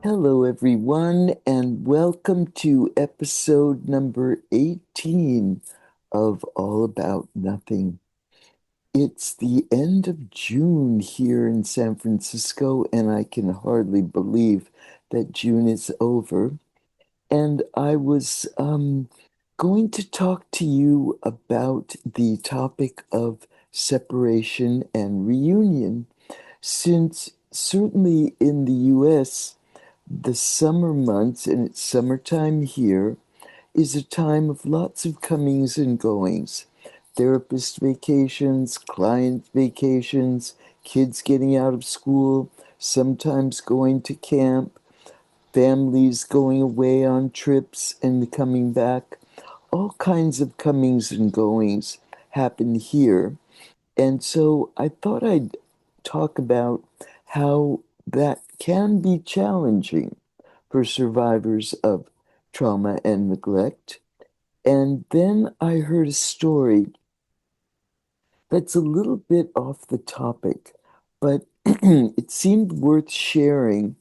Hello, everyone, and welcome to episode number 18 of All About Nothing. It's the end of June here in San Francisco, and I can hardly believe that June is over. And I was going to talk to you about the topic of separation and reunion, since certainly in the US, the summer months, and it's summertime here, is a time of lots of comings and goings. Therapist vacations, client vacations, kids getting out of school, sometimes going to camp, families going away on trips and coming back. All kinds of comings and goings happen here. And so I thought I'd talk about how that can be challenging for survivors of trauma and neglect. And then I heard a story that's a little bit off the topic, but it seemed worth sharing,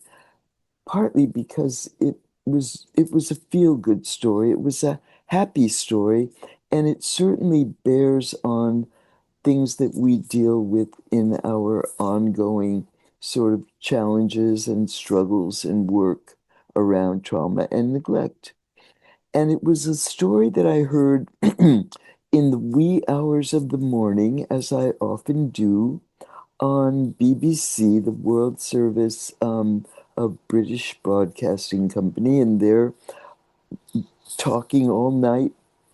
partly because it was a feel-good story. It was a happy story, and it certainly bears on things that we deal with in our ongoing sort of challenges and struggles and work around trauma and neglect. And it was a story that I heard in the wee hours of the morning, as I often do, on BBC, the World Service of British Broadcasting Company, and they're talking all night.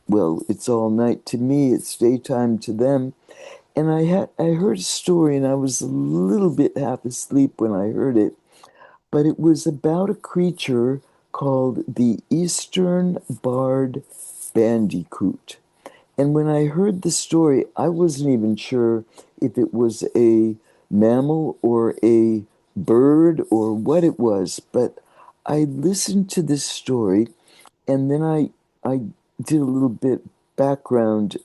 Well, it's all night to me, it's daytime to them. And I heard a story, and I was a little bit half asleep when I heard it, but it was about a creature called the Eastern Barred Bandicoot. And when I heard the story, I wasn't even sure if it was a mammal or a bird or what it was, but I listened to this story, and then I did a little bit background,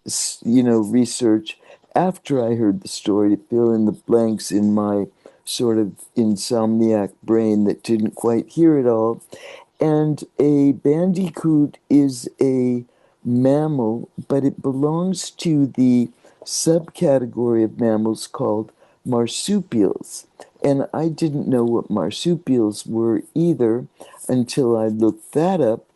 research after I heard the story to fill in the blanks in my sort of insomniac brain that didn't quite hear it all. And a bandicoot is a mammal, but it belongs to the subcategory of mammals called marsupials. And I didn't know what marsupials were either until I looked that up.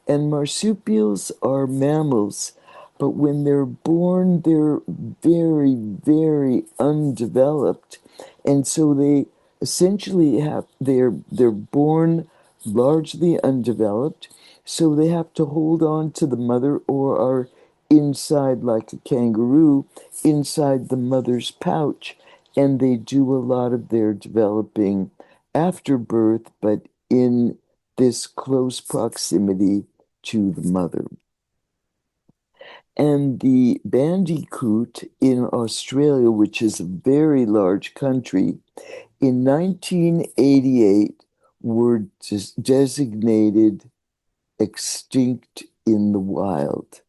And marsupials are mammals, but when they're born, they're very, very undeveloped. And so they essentially they're born largely undeveloped, so they have to hold on to the mother or are inside like a kangaroo, inside the mother's pouch, and they do a lot of their developing after birth, but in this close proximity to the mother. And the bandicoot in Australia, which is a very large country, in 1988 were designated extinct in the wild,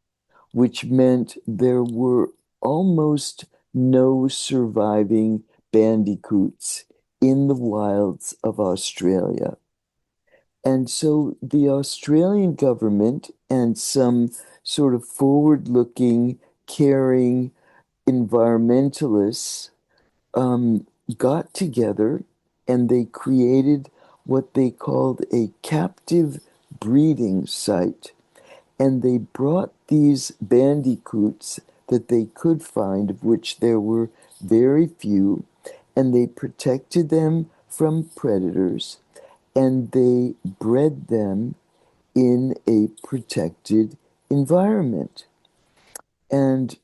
which meant there were almost no surviving bandicoots in the wilds of Australia. And so the Australian government and some sort of forward-looking, caring environmentalists um, got together and they created what they called a captive breeding site. And they brought these bandicoots that they could find, of which there were very few, and they protected them from predators, and they bred them in a protected environment. And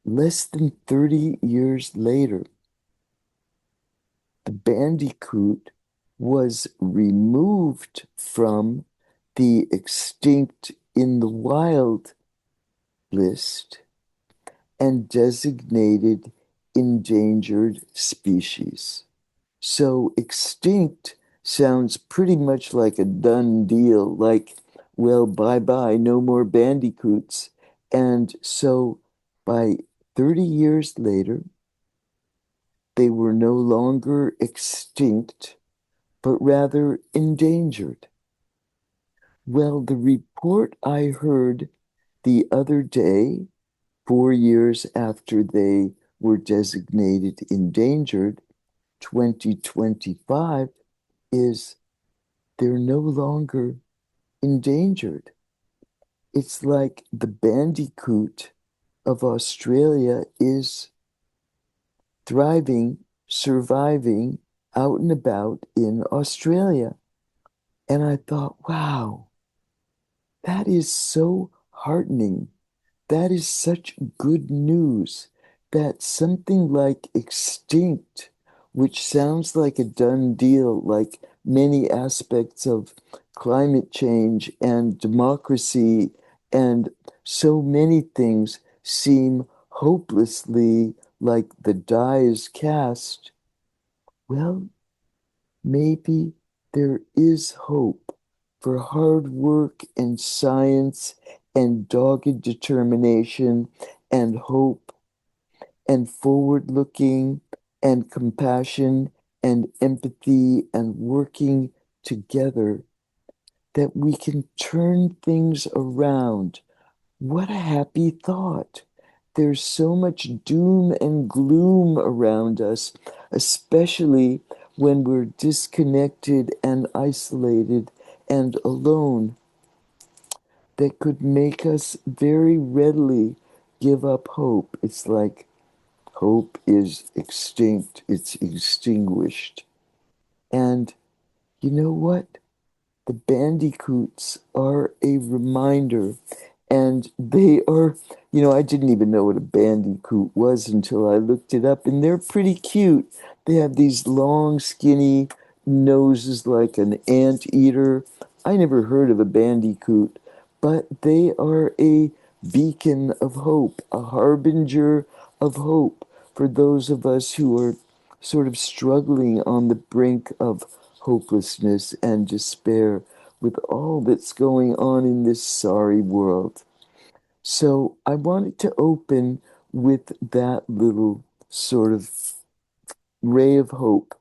less than 30 years later, the bandicoot was removed from the extinct in the wild list and designated endangered species. So extinct sounds pretty much like a done deal, like, well, bye bye, no more bandicoots. And so by 30 years later, they were no longer extinct, but rather endangered. Well, the report I heard the other day, 4 years after they were designated endangered, 2025, is they're no longer endangered. It's like the bandicoot of Australia is thriving, surviving out and about in Australia. And I thought, wow, that is so heartening. That is such good news that something like extinct, which sounds like a done deal, like many aspects of climate change and democracy and so many things seem hopelessly like the die is cast. Well, maybe there is hope for hard work and science and dogged determination and hope and forward looking and compassion and empathy and working together that we can turn things around. What a happy thought. There's so much doom and gloom around us, especially when we're disconnected and isolated and alone, that could make us very readily give up hope. It's like hope is extinct, it's extinguished. And you know what? The bandicoots are a reminder, and they are, I didn't even know what a bandicoot was until I looked it up, and they're pretty cute. They have these long, skinny noses like an anteater. I never heard of a bandicoot, but they are a beacon of hope, a harbinger of hope for those of us who are sort of struggling on the brink of hopelessness and despair with all that's going on in this sorry world. So I wanted to open with that little sort of ray of hope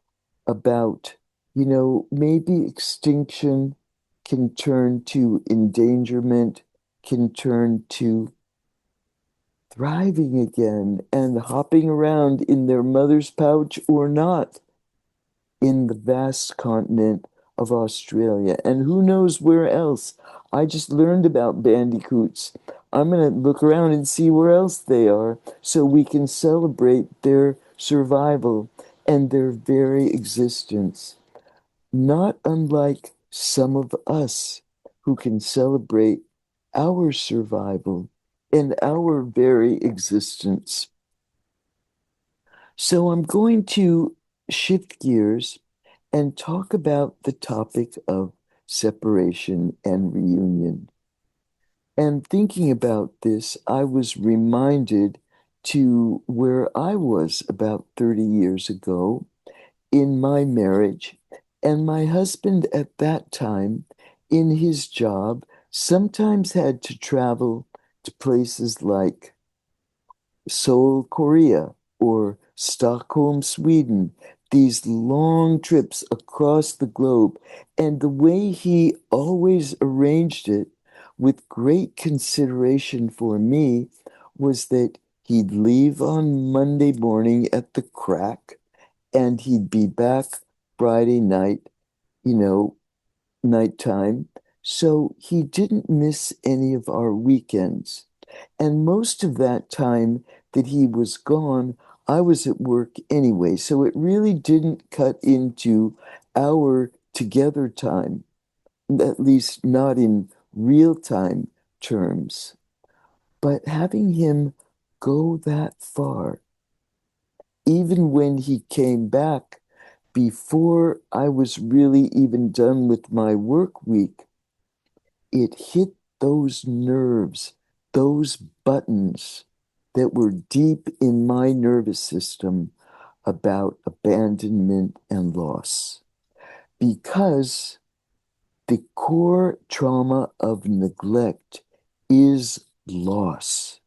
about, maybe extinction can turn to endangerment, can turn to thriving again and hopping around in their mother's pouch or not in the vast continent of Australia. And who knows where else? I just learned about bandicoots. I'm going to look around and see where else they are so we can celebrate their survival and their very existence. Not unlike some of us who can celebrate our survival and our very existence. So I'm going to shift gears and talk about the topic of separation and reunion. And thinking about this, I was reminded to where I was about 30 years ago in my marriage. And my husband at that time, in his job, sometimes had to travel to places like Seoul, Korea, or Stockholm, Sweden, these long trips across the globe. And the way he always arranged it with great consideration for me was that he'd leave on Monday morning at the crack and he'd be back Friday night, you know, nighttime. So he didn't miss any of our weekends. And most of that time that he was gone, I was at work anyway. So it really didn't cut into our together time, at least not in real time terms. But having him go that far, even when he came back before I was really even done with my work week, it hit those nerves, those buttons that were deep in my nervous system about abandonment and loss. Because the core trauma of neglect is loss.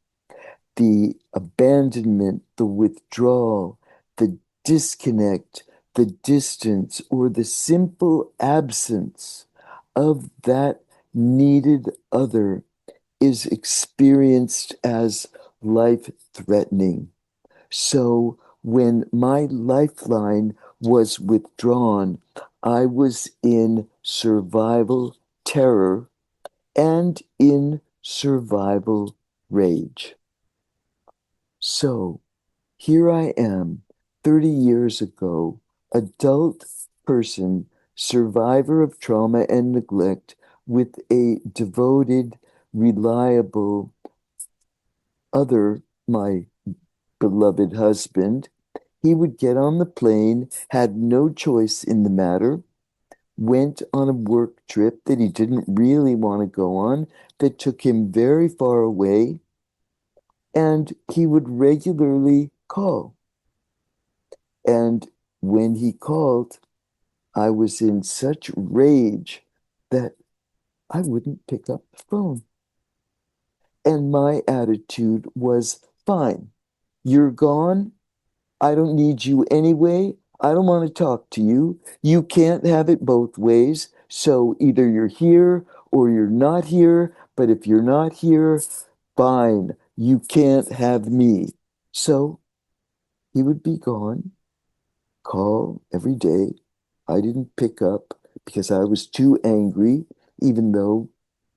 the abandonment, the withdrawal, the disconnect, the distance, or the simple absence of that needed other is experienced as life threatening. So when my lifeline was withdrawn, I was in survival terror and in survival rage. So here I am, 30 years ago, adult person, survivor of trauma and neglect, with a devoted, reliable other, my beloved husband. He would get on the plane, had no choice in the matter, went on a work trip that he didn't really want to go on, that took him very far away, and he would regularly call. And when he called, I was in such rage that I wouldn't pick up the phone. And my attitude was fine. You're gone. I don't need you anyway. I don't want to talk to you. You can't have it both ways. So either you're here or you're not here. But if you're not here, fine. You can't have me. So he would be gone, call every day. I didn't pick up because I was too angry, even though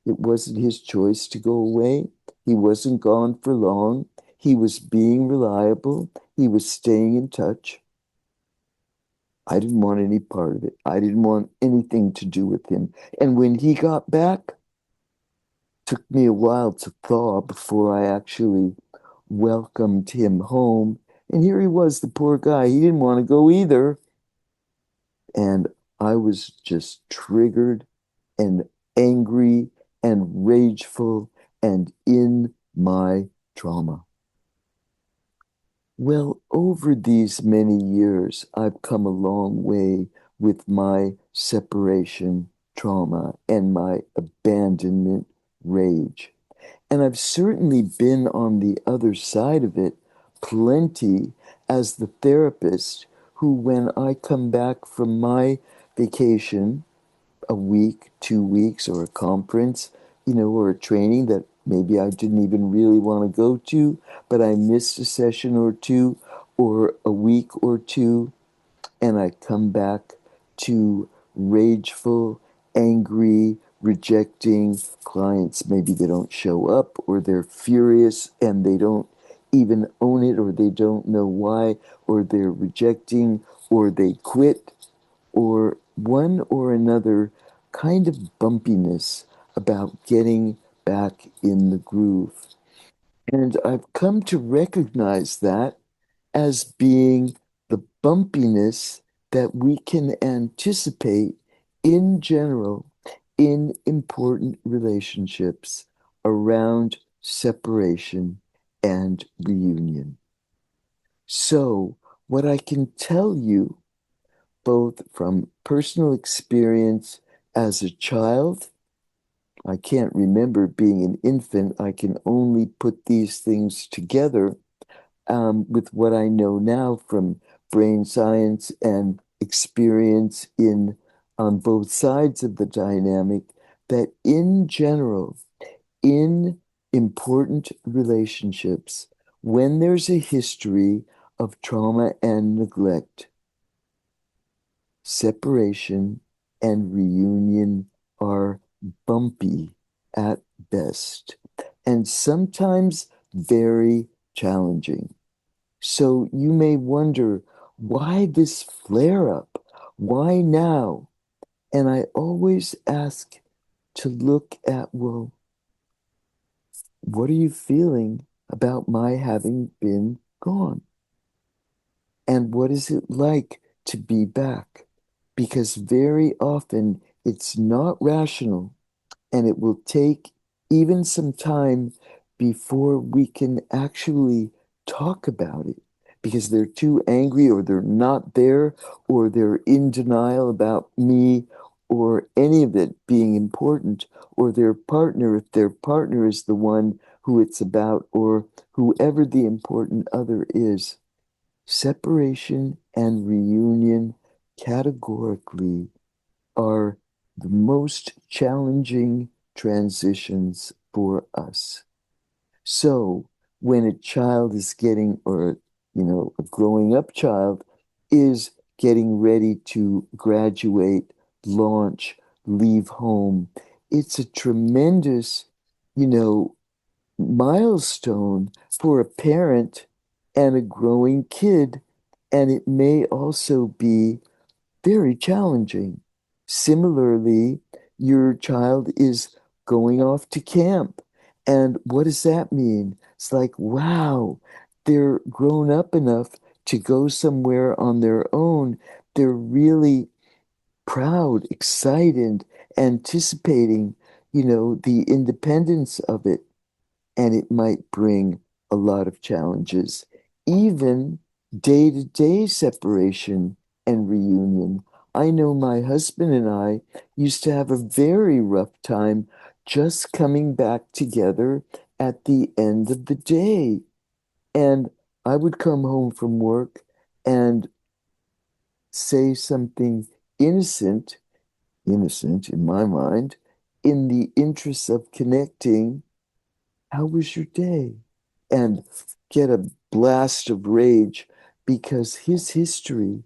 it wasn't his choice to go away. He wasn't gone for long. He was being reliable. He was staying in touch. I didn't want any part of it. I didn't want anything to do with him. And when he got back, it took me a while to thaw before I actually welcomed him home. And here he was, the poor guy. He didn't want to go either. And I was just triggered and angry and rageful and in my trauma. Well, over these many years, I've come a long way with my separation trauma and my abandonment rage. And I've certainly been on the other side of it plenty as the therapist who, when I come back from my vacation, a week, 2 weeks, or a conference, or a training that maybe I didn't even really want to go to, but I missed a session or two, or a week or two, and I come back to rageful, angry, rejecting clients. Maybe they don't show up, or they're furious and they don't even own it, or they don't know why, or they're rejecting, or they quit, or one or another kind of bumpiness about getting back in the groove. And I've come to recognize that as being the bumpiness that we can anticipate in general in important relationships around separation and reunion. So, what I can tell you, both from personal experience as a child, I can't remember being an infant, I can only put these things together with what I know now from brain science and experience in on both sides of the dynamic, that in general, in important relationships, when there's a history of trauma and neglect, separation and reunion are bumpy at best, and sometimes very challenging. So you may wonder, why this flare up? Why now? And I always ask to look at, well, what are you feeling about my having been gone? And what is it like to be back? Because very often it's not rational, and it will take even some time before we can actually talk about it, because they're too angry, or they're not there, or they're in denial about me or any of it being important, or their partner, if their partner is the one who it's about or whoever the important other is. Separation and reunion categorically are the most challenging transitions for us. So when a child is getting, or, a growing up child is getting ready to graduate, launch, leave home, it's a tremendous, you know, milestone for a parent and a growing kid. And it may also be very challenging. Similarly, your child is going off to camp. And what does that mean? It's like, wow, they're grown up enough to go somewhere on their own. They're really proud, excited, anticipating, the independence of it, and it might bring a lot of challenges. Even day to day separation and reunion. I know my husband and I used to have a very rough time just coming back together at the end of the day. And I would come home from work and say something innocent, innocent in my mind, in the interest of connecting. How was your day? And get a blast of rage because his history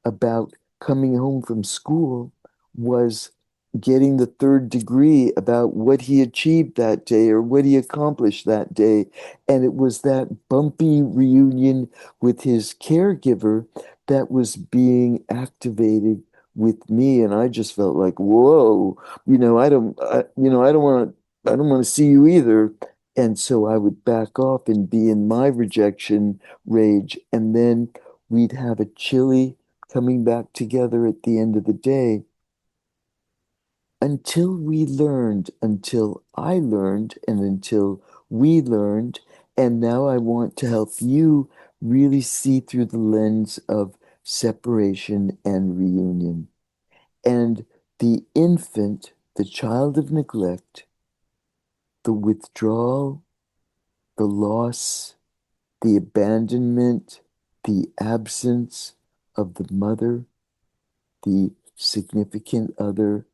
about coming home from school was getting the third degree about what he achieved that day or what he accomplished that day. And it was that bumpy reunion with his caregiver that was being activated with me. And I just felt like, whoa, I don't want to see you either. And so I would back off and be in my rejection rage. And then we'd have a chilly coming back together at the end of the day until I learned, and until we learned. And now I want to help you really see through the lens of separation and reunion. And the infant, the child of neglect, the withdrawal, the loss, the abandonment, the absence of the mother, the significant other,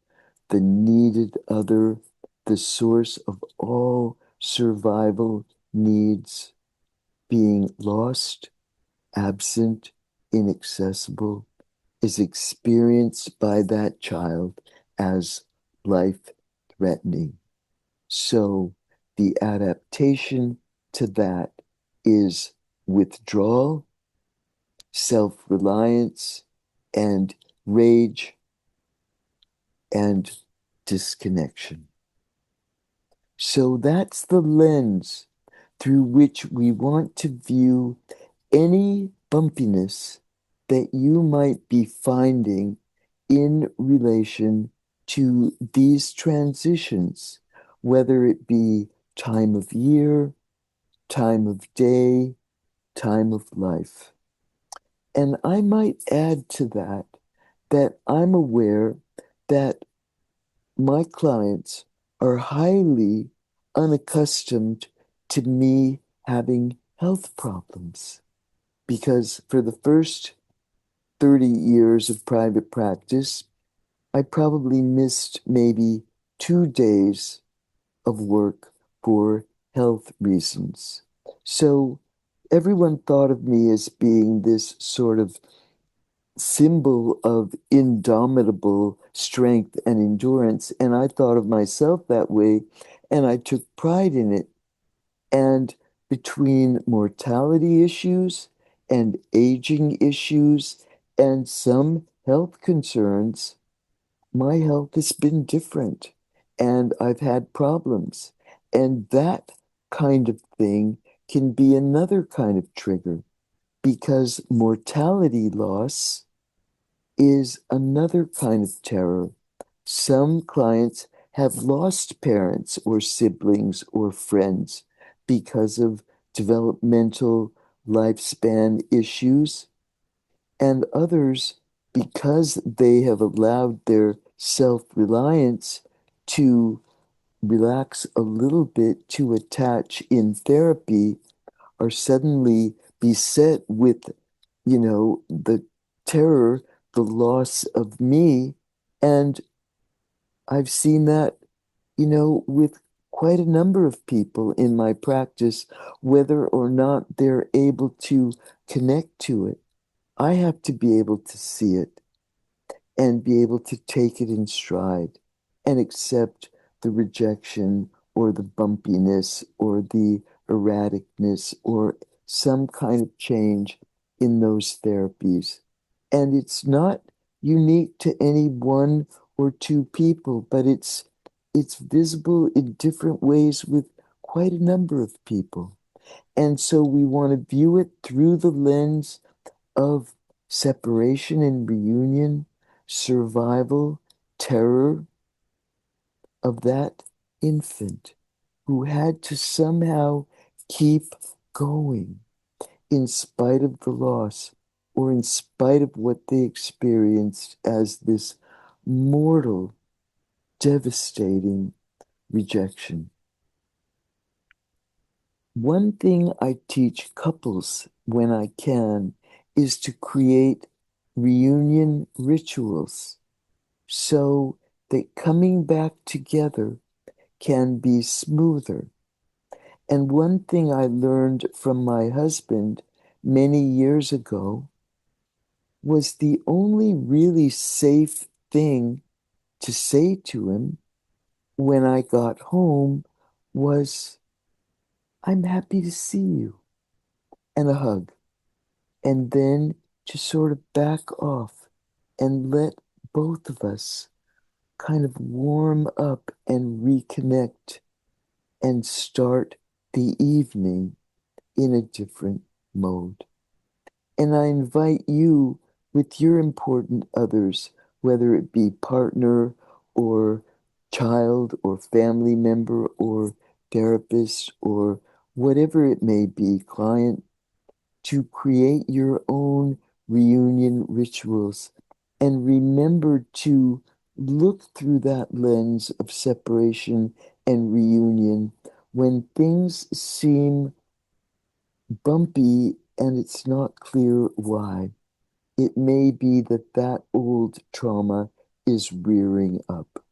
the needed other, the source of all survival needs, being lost, absent, inaccessible, is experienced by that child as life threatening. So the adaptation to that is withdrawal, self reliance, and rage and disconnection. So that's the lens through which we want to view any bumpiness that you might be finding in relation to these transitions, whether it be time of year, time of day, time of life. And I might add to that that I'm aware that my clients are highly unaccustomed to me having health problems because for the first 30 years of private practice, I probably missed maybe 2 days of work for health reasons. So everyone thought of me as being this sort of symbol of indomitable strength and endurance. And I thought of myself that way, and I took pride in it. And between mortality issues and aging issues and some health concerns, my health has been different and I've had problems. And that kind of thing can be another kind of trigger because mortality loss is another kind of terror. Some clients have lost parents or siblings or friends because of developmental lifespan issues, and others because they have allowed their self reliance to relax a little bit to attach in therapy are suddenly beset with, the terror, the loss of me. And I've seen that, with quite a number of people in my practice, whether or not they're able to connect to it. I have to be able to see it and be able to take it in stride and accept the rejection or the bumpiness or the erraticness or some kind of change in those therapies. And it's not unique to any one or two people, but it's visible in different ways with quite a number of people. And so we want to view it through the lens of separation and reunion, survival, terror of that infant who had to somehow keep going in spite of the loss or in spite of what they experienced as this mortal, devastating rejection. One thing I teach couples when I can is to create reunion rituals so that coming back together can be smoother. And one thing I learned from my husband many years ago was the only really safe thing to say to him when I got home was, "I'm happy to see you," and a hug. And then to sort of back off and let both of us kind of warm up and reconnect and start the evening in a different mode. And I invite you with your important others, whether it be partner or child or family member or therapist or whatever it may be, client, to create your own reunion rituals and remember to look through that lens of separation and reunion when things seem bumpy and it's not clear why. It may be that that old trauma is rearing up.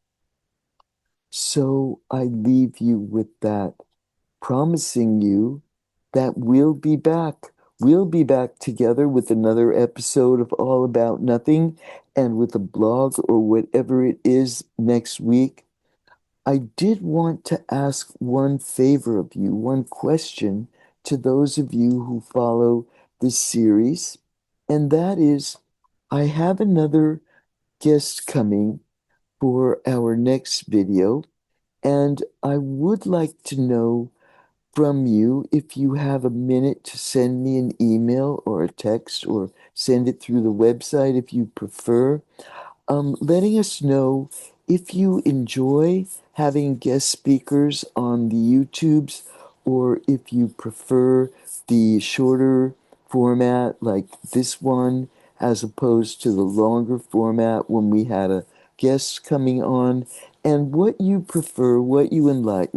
So I leave you with that, promising you that we'll be back. We'll be back together with another episode of All About Nothing and with a blog or whatever it is next week. I did want to ask one favor of you, one question to those of you who follow this series, and that is I have another guest coming for our next video, and I would like to know from you if you have a minute to send me an email or a text or send it through the website if you prefer, letting us know if you enjoy having guest speakers on the YouTubes or if you prefer the shorter format like this one as opposed to the longer format when we had a guest coming on, and what you prefer, what you like,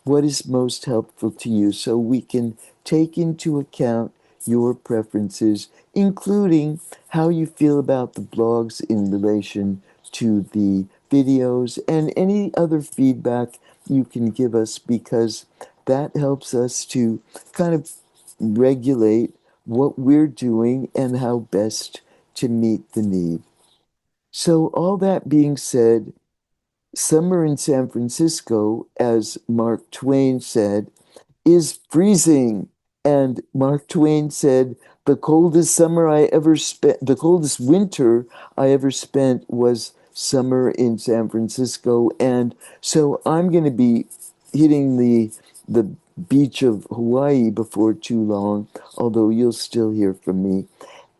what is most helpful to you so we can take into account your preferences, including how you feel about the blogs in relation to the videos and any other feedback you can give us, because that helps us to kind of regulate what we're doing and how best to meet the need. So, all that being said, summer in San Francisco, as Mark Twain said, is freezing. And Mark Twain said, the coldest winter I ever spent was summer in San Francisco. And so I'm going to be hitting the beach of Hawaii before too long, although you'll still hear from me.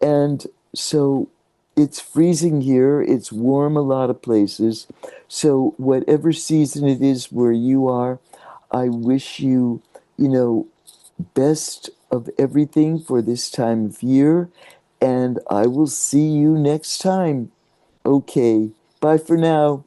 And so it's freezing here. It's warm a lot of places. So whatever season it is where you are, I wish you, you know, best of everything for this time of year. And I will see you next time. Okay, bye for now.